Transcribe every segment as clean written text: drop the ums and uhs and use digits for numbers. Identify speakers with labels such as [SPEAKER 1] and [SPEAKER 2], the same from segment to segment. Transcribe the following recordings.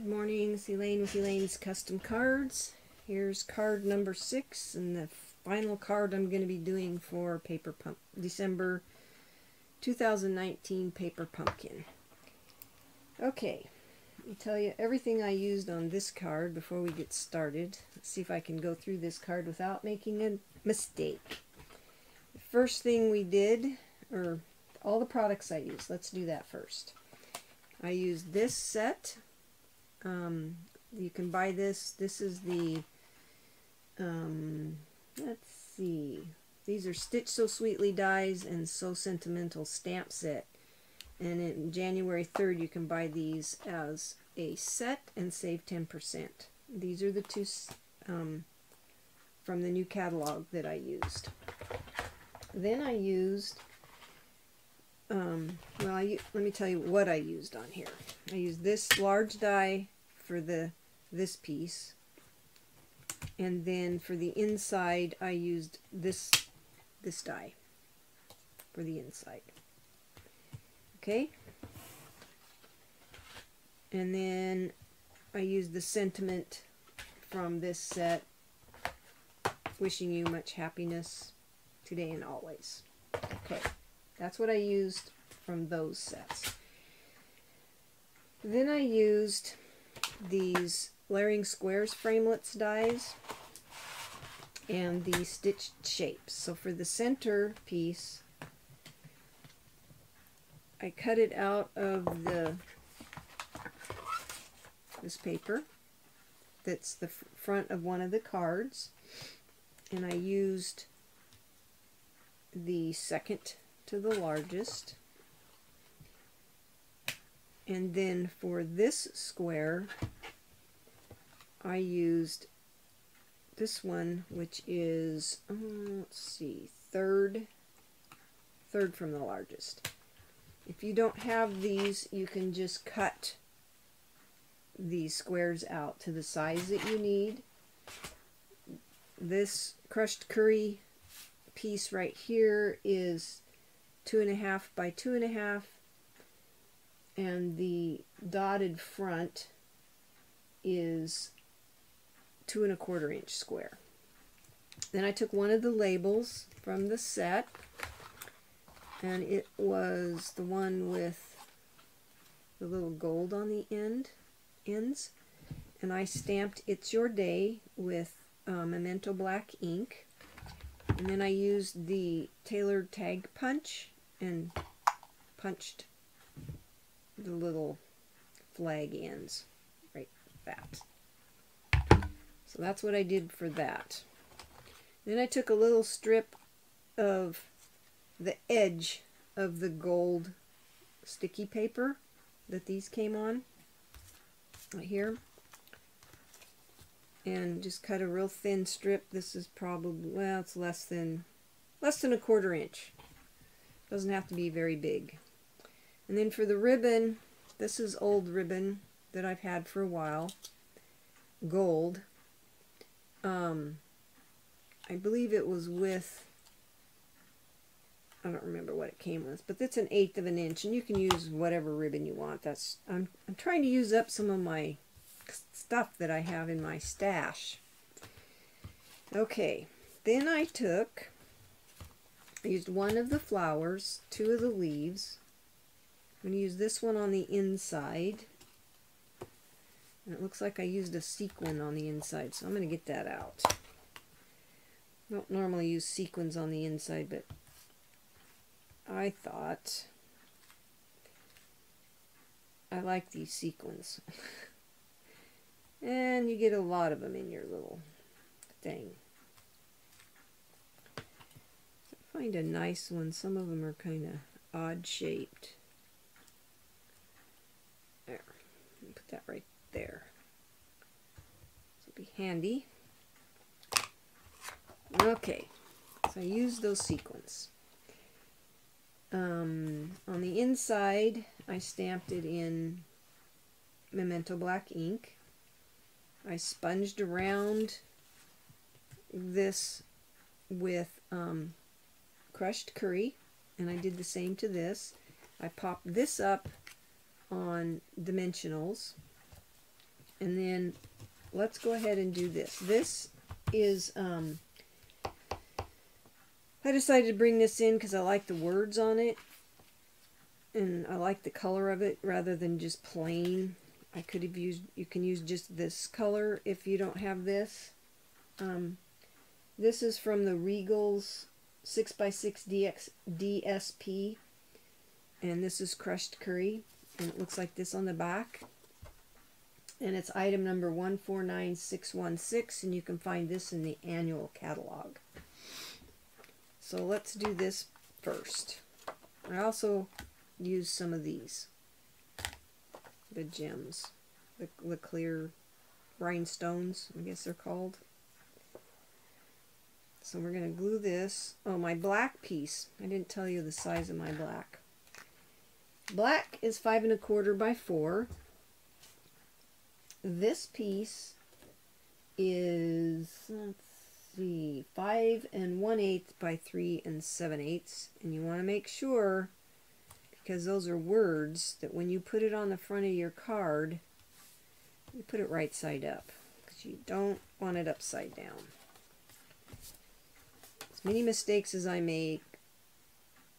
[SPEAKER 1] Good morning, it's Elaine with Elaine's Custom Cards. Here's card number 6 and the final card I'm going to be doing for December 2019 Paper Pumpkin. Okay, let me tell you everything I used on this card before we get started. Let's see if I can go through this card without making a mistake. The first thing we did, or all the products I used, let's do that first. I used this set. You can buy this. This is the, let's see, these are Stitch So Sweetly dies and So Sentimental stamp set. And in January 3rd you can buy these as a set and save 10%. These are the two from the new catalog that I used. Then I used, let me tell you what I used on here. I used this large die for this piece, and then for the inside I used this die for the inside. Okay, and then I used the sentiment from this set, wishing you much happiness today and always. Okay, that's what I used from those sets. Then I used these layering squares framelits dies and the stitched shapes. So for the center piece, I cut it out of this paper that's the front of one of the cards, and I used the second to the largest. And then for this square, I used this one, which is, let's see, third from the largest. If you don't have these, you can just cut these squares out to the size that you need. This crushed curry piece right here is 2.5 by 2.5, and the dotted front is 2¼ inch square. Then I took one of the labels from the set, and it was the one with the little gold on the ends, and I stamped "It's Your Day" with Memento black ink, and then I used the tailored tag punch and punched the little flag ends right that. So that's what I did for that. Then I took a little strip of the edge of the gold sticky paper that these came on right here, and just cut a real thin strip. This is probably, well, it's less than 1/4 inch. Doesn't have to be very big. And then for the ribbon, this is old ribbon that I've had for a while, gold. I believe it was with, I don't remember what it came with, but it's 1/8 of an inch, and you can use whatever ribbon you want. That's I'm trying to use up some of my stuff that I have in my stash. Okay, then I used one of the flowers, 2 of the leaves. I'm going to use this one on the inside, and it looks like I used a sequin on the inside, so I'm going to get that out. I don't normally use sequins on the inside, but I thought I like these sequins. And you get a lot of them in your little thing. So find a nice one. Some of them are kind of odd shaped. There. Put that right there. This will be handy. Okay. So I used those sequins. On the inside, I stamped it in Memento black ink. I sponged around this with crushed curry, and I did the same to this. I popped this up on dimensionals, And then let's go ahead and do this. This is, I decided to bring this in because I like the words on it. And I like the color of it rather than just plain. I could have used, you can use just this color if you don't have this. This is from the Regal's 6x6 DSP. And this is crushed curry. And it looks like this on the back. And it's item number 149616. And you can find this in the annual catalog. So let's do this first. I also use some of these, the gems, the clear rhinestones, I guess they're called. So we're going to glue this. Oh, my black piece, I didn't tell you the size of my black. Black is 5 1/4 by 4. This piece is, let's see, 5 1/8 by 3 7/8, and you want to make sure, because those are words, that when you put it on the front of your card, you put it right side up, because you don't want it upside down. As many mistakes as I make,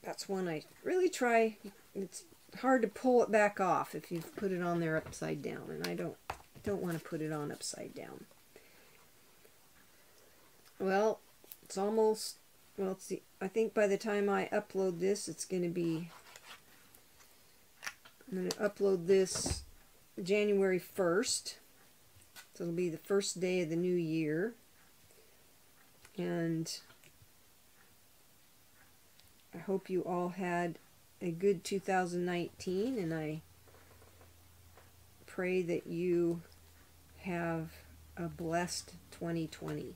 [SPEAKER 1] that's one I really try. It's hard to pull it back off if you've put it on there upside down, and I don't want to put it on upside down. Well, it's almost, well, let's see, I think by the time I upload this, it's going to be, I'm going to upload this January 1st. So it'll be the first day of the new year. And I hope you all had a good 2019, and I pray that you have a blessed 2020.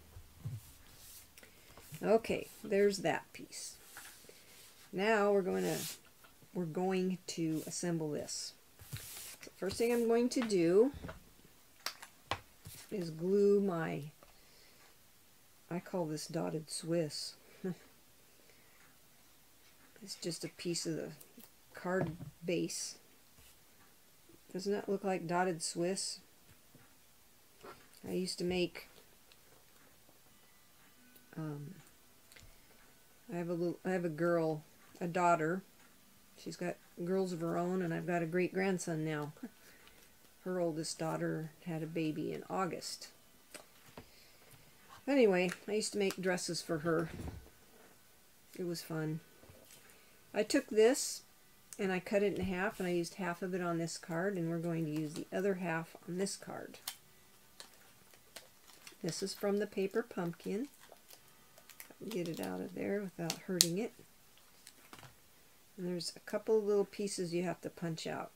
[SPEAKER 1] Okay, there's that piece. Now we're going to assemble this. So first thing I'm going to do is glue my, I call this dotted Swiss. It's just a piece of the card base. Doesn't that look like dotted Swiss? I used to make, I have a girl, a daughter. She's got girls of her own, and I've got a great grandson now. Her oldest daughter had a baby in August. Anyway, I used to make dresses for her. It was fun. I took this and I cut it in half, and I used half of it on this card, and we're going to use the other half on this card. This is from the paper pumpkin. Get it out of there without hurting it. And there's a couple of little pieces you have to punch out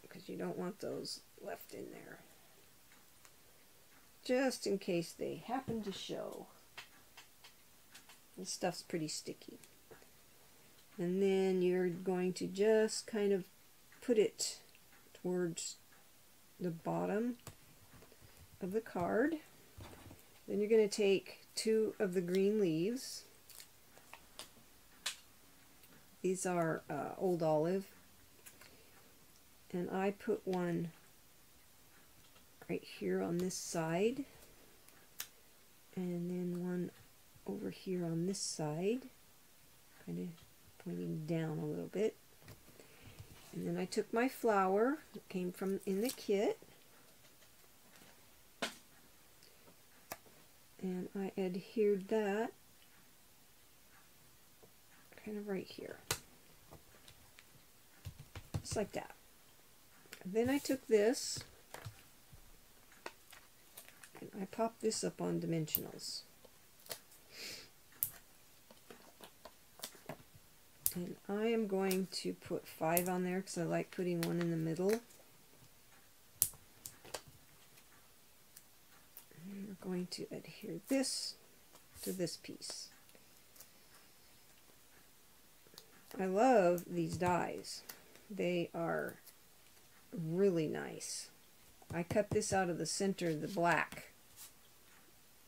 [SPEAKER 1] because you don't want those left in there, just in case they happen to show. This stuff's pretty sticky. And then you're going to just kind of put it towards the bottom of the card. Then you're going to take 2 of the green leaves. These are Old Olive. And I put one right here on this side. And then one over here on this side. Kind of pointing down a little bit. And then I took my flower that came from in the kit. And I adhered that kind of right here. Just like that. And then I took this and I popped this up on dimensionals. And I am going to put 5 on there because I like putting one in the middle. And we're going to adhere this to this piece. I love these dies. They are really nice. I cut this out of the center, the black,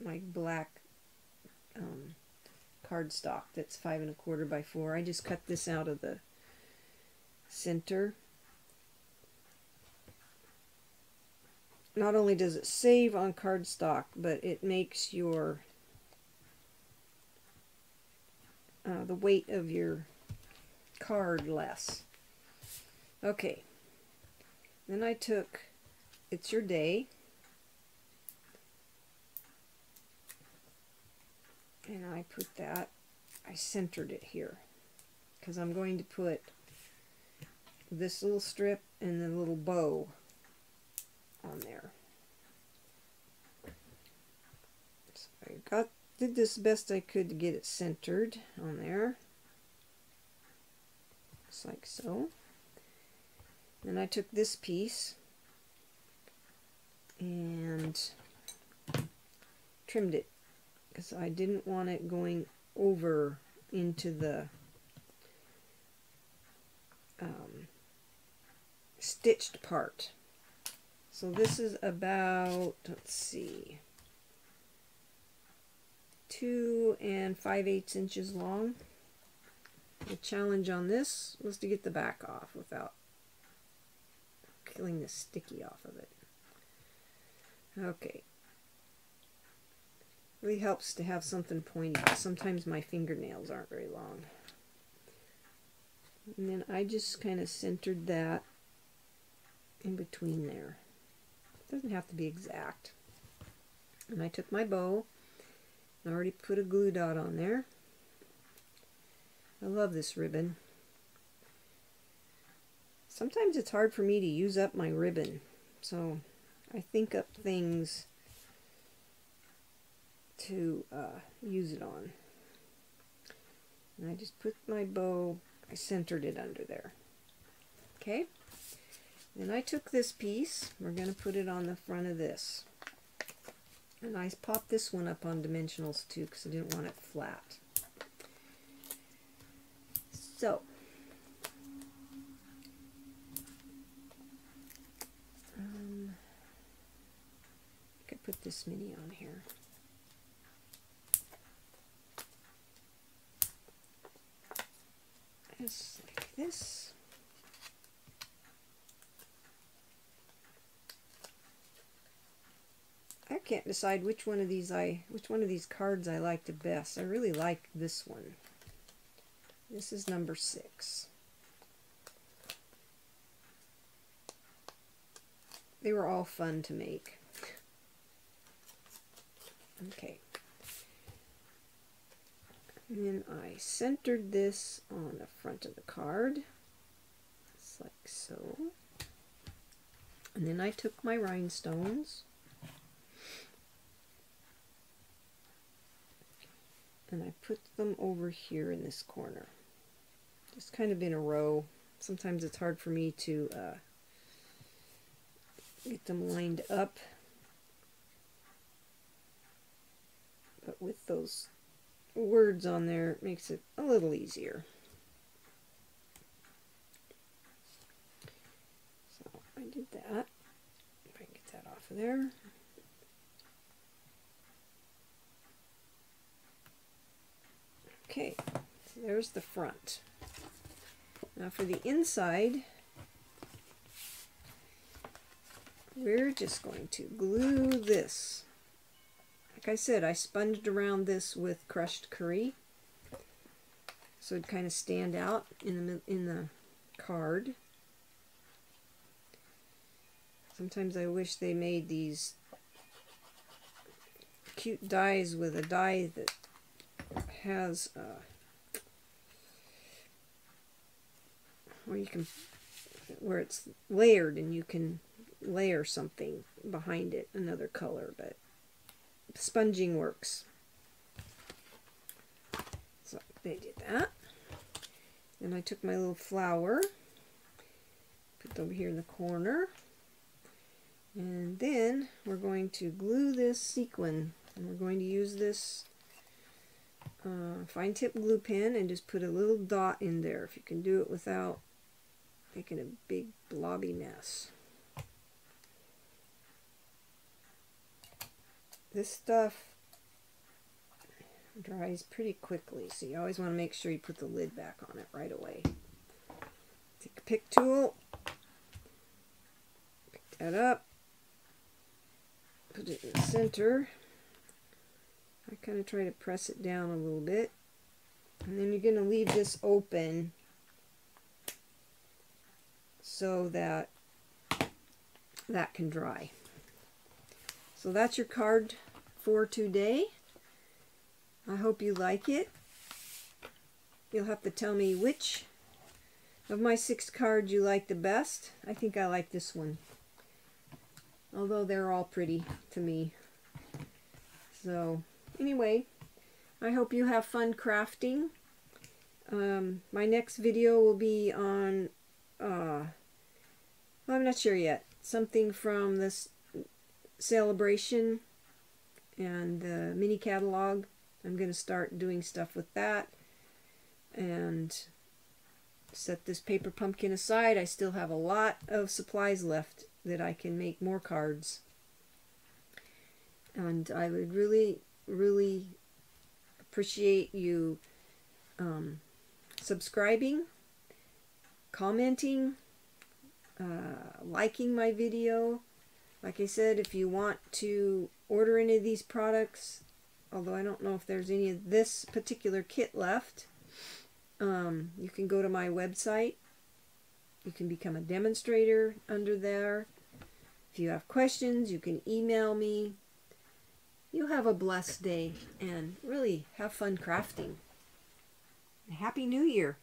[SPEAKER 1] my black cardstock that's 5 1/4 by 4. I just cut this out of the center, not only does it save on cardstock, but it makes your the weight of your card less. Okay, then I took It's Your Day, and I put that, I centered it here because I'm going to put this little strip and the little bow on there. So I did this best I could to get it centered on there, just like so. Then I took this piece and trimmed it because I didn't want it going over into the stitched part. So this is about, let's see, 2 5/8 inches long. The challenge on this was to get the back off without killing the sticky off of it. Okay. Really helps to have something pointy. Sometimes my fingernails aren't very long. And then I just kind of centered that in between there. It doesn't have to be exact. And I took my bow and already put a glue dot on there. I love this ribbon. Sometimes it's hard for me to use up my ribbon, so I think up things to use it on. And I just put my bow, I centered it under there. Okay? Then I took this piece, we're going to put it on the front of this. And I popped this one up on dimensionals too because I didn't want it flat. So, I could put this mini on here. Just like this. I can't decide which one of these cards I like the best. I really like this one. This is number 6. They were all fun to make. Okay. And then I centered this on the front of the card, just like so. And then I took my rhinestones and I put them over here in this corner, just kind of in a row. Sometimes it's hard for me to get them lined up, but with those words on there it makes it a little easier. So I did that. If I can get that off of there. Okay, so there's the front. Now for the inside, we're just going to glue this. Like I said, I sponged around this with crushed curry, so it'd kind of stand out in the card. Sometimes I wish they made these cute dies with a die that has where it's layered and you can layer something behind it, another color, but sponging works. So they did that. Then I took my little flower, put it over here in the corner, and then we're going to glue this sequin, and we're going to use this fine tip glue pen and just put a little dot in there if you can do it without making a big blobby mess. This stuff dries pretty quickly, so you always want to make sure you put the lid back on it right away. Take a pick tool, pick that up, put it in the center. I kind of try to press it down a little bit. And then you're going to leave this open so that that can dry. So that's your card for today. I hope you like it. You'll have to tell me which of my 6 cards you like the best. I think I like this one, although they're all pretty to me. So anyway, I hope you have fun crafting. My next video will be on, well, I'm not sure yet, something from this celebration and the mini catalog. I'm going to start doing stuff with that and set this paper pumpkin aside. I still have a lot of supplies left that I can make more cards. And I would really, really appreciate you subscribing, commenting, liking my video. Like I said, if you want to order any of these products, although I don't know if there's any of this particular kit left, you can go to my website. You can become a demonstrator under there. If you have questions, you can email me. You have a blessed day and really have fun crafting. Happy New Year!